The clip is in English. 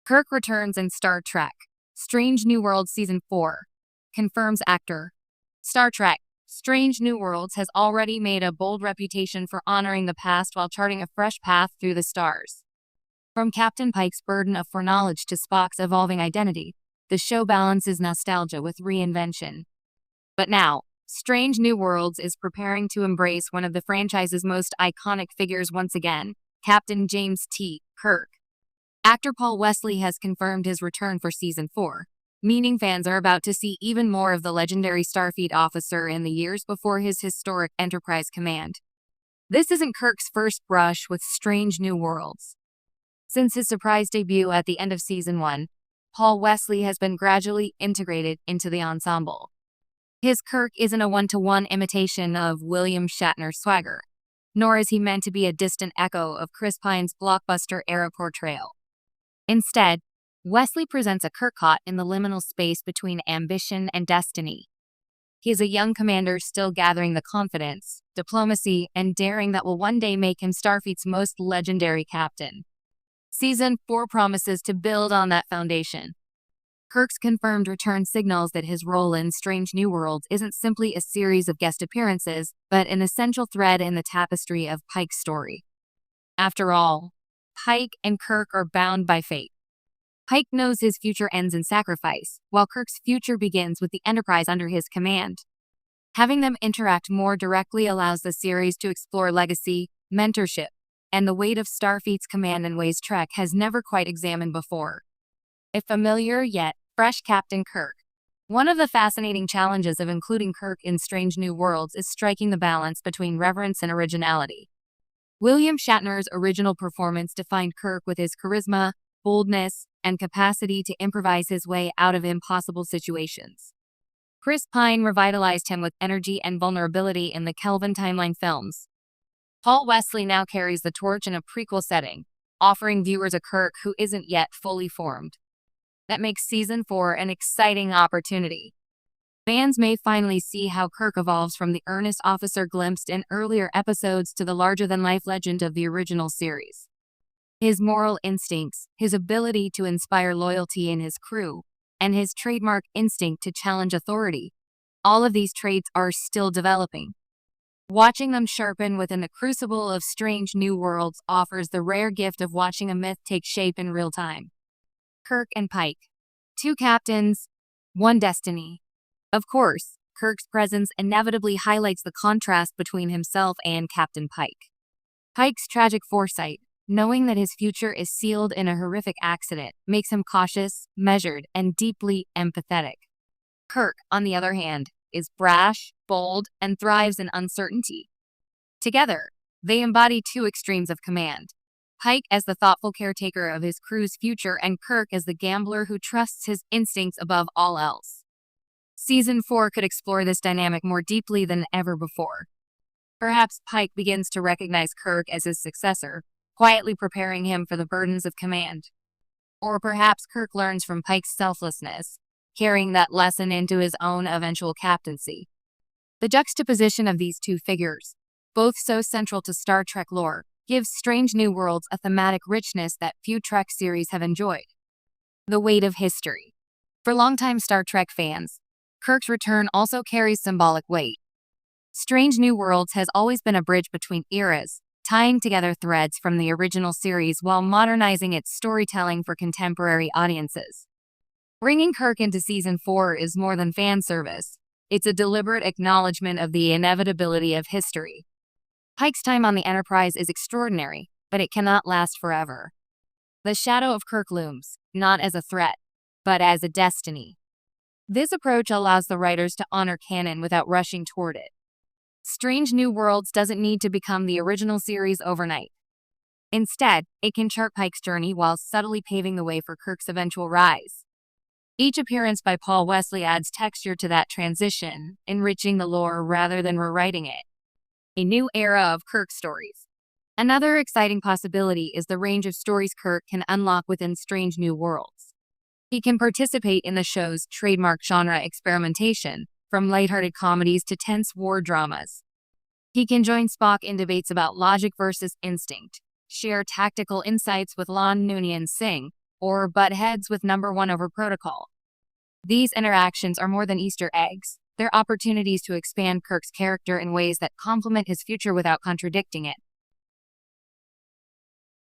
Kirk returns in Star Trek Strange New Worlds Season 4. Confirms actor. Star Trek Strange New Worlds has already made a bold reputation for honoring the past while charting a fresh path through the stars. From Captain Pike's burden of foreknowledge to Spock's evolving identity, the show balances nostalgia with reinvention. But now, Strange New Worlds is preparing to embrace one of the franchise's most iconic figures once again, Captain James T. Kirk. Actor Paul Wesley has confirmed his return for Season 4, meaning fans are about to see even more of the legendary Starfleet officer in the years before his historic Enterprise command. This isn't Kirk's first brush with Strange New Worlds. Since his surprise debut at the end of Season 1, Paul Wesley has been gradually integrated into the ensemble. His Kirk isn't a one-to-one imitation of William Shatner's swagger, nor is he meant to be a distant echo of Chris Pine's blockbuster-era portrayal. Instead, Wesley presents a Kirk caught in the liminal space between ambition and destiny. He is a young commander still gathering the confidence, diplomacy, and daring that will one day make him Starfleet's most legendary captain. Season 4 promises to build on that foundation. Kirk's confirmed return signals that his role in Strange New Worlds isn't simply a series of guest appearances, but an essential thread in the tapestry of Pike's story. After all, Pike and Kirk are bound by fate. Pike knows his future ends in sacrifice, while Kirk's future begins with the Enterprise under his command. Having them interact more directly allows the series to explore legacy, mentorship, and the weight of Starfleet's command in ways Trek has never quite examined before. A familiar yet fresh Captain Kirk. One of the fascinating challenges of including Kirk in Strange New Worlds is striking the balance between reverence and originality. William Shatner's original performance defined Kirk with his charisma, boldness, and capacity to improvise his way out of impossible situations. Chris Pine revitalized him with energy and vulnerability in the Kelvin timeline films. Paul Wesley now carries the torch in a prequel setting, offering viewers a Kirk who isn't yet fully formed. That makes Season 4 an exciting opportunity. Fans may finally see how Kirk evolves from the earnest officer glimpsed in earlier episodes to the larger-than-life legend of the original series. His moral instincts, his ability to inspire loyalty in his crew, and his trademark instinct to challenge authority, all of these traits are still developing. Watching them sharpen within the crucible of Strange New Worlds offers the rare gift of watching a myth take shape in real time. Kirk and Pike. Two captains, one destiny. Of course, Kirk's presence inevitably highlights the contrast between himself and Captain Pike. Pike's tragic foresight, knowing that his future is sealed in a horrific accident, makes him cautious, measured, and deeply empathetic. Kirk, on the other hand, is brash, bold, and thrives in uncertainty. Together, they embody two extremes of command. Pike as the thoughtful caretaker of his crew's future and Kirk as the gambler who trusts his instincts above all else. Season 4 could explore this dynamic more deeply than ever before. Perhaps Pike begins to recognize Kirk as his successor, quietly preparing him for the burdens of command. Or perhaps Kirk learns from Pike's selflessness, carrying that lesson into his own eventual captaincy. The juxtaposition of these two figures, both so central to Star Trek lore, gives Strange New Worlds a thematic richness that few Trek series have enjoyed. The weight of history. For longtime Star Trek fans, Kirk's return also carries symbolic weight. Strange New Worlds has always been a bridge between eras, tying together threads from the original series while modernizing its storytelling for contemporary audiences. Bringing Kirk into Season 4 is more than fan service. It's a deliberate acknowledgement of the inevitability of history. Pike's time on the Enterprise is extraordinary, but it cannot last forever. The shadow of Kirk looms, not as a threat, but as a destiny. This approach allows the writers to honor canon without rushing toward it. Strange New Worlds doesn't need to become the original series overnight. Instead, it can chart Pike's journey while subtly paving the way for Kirk's eventual rise. Each appearance by Paul Wesley adds texture to that transition, enriching the lore rather than rewriting it. A new era of Kirk stories. Another exciting possibility is the range of stories Kirk can unlock within Strange New Worlds. He can participate in the show's trademark genre experimentation, from lighthearted comedies to tense war dramas. He can join Spock in debates about logic versus instinct, share tactical insights with Lon Noonien Singh, or butt heads with number one over protocol. These interactions are more than Easter eggs. They're opportunities to expand Kirk's character in ways that complement his future without contradicting it.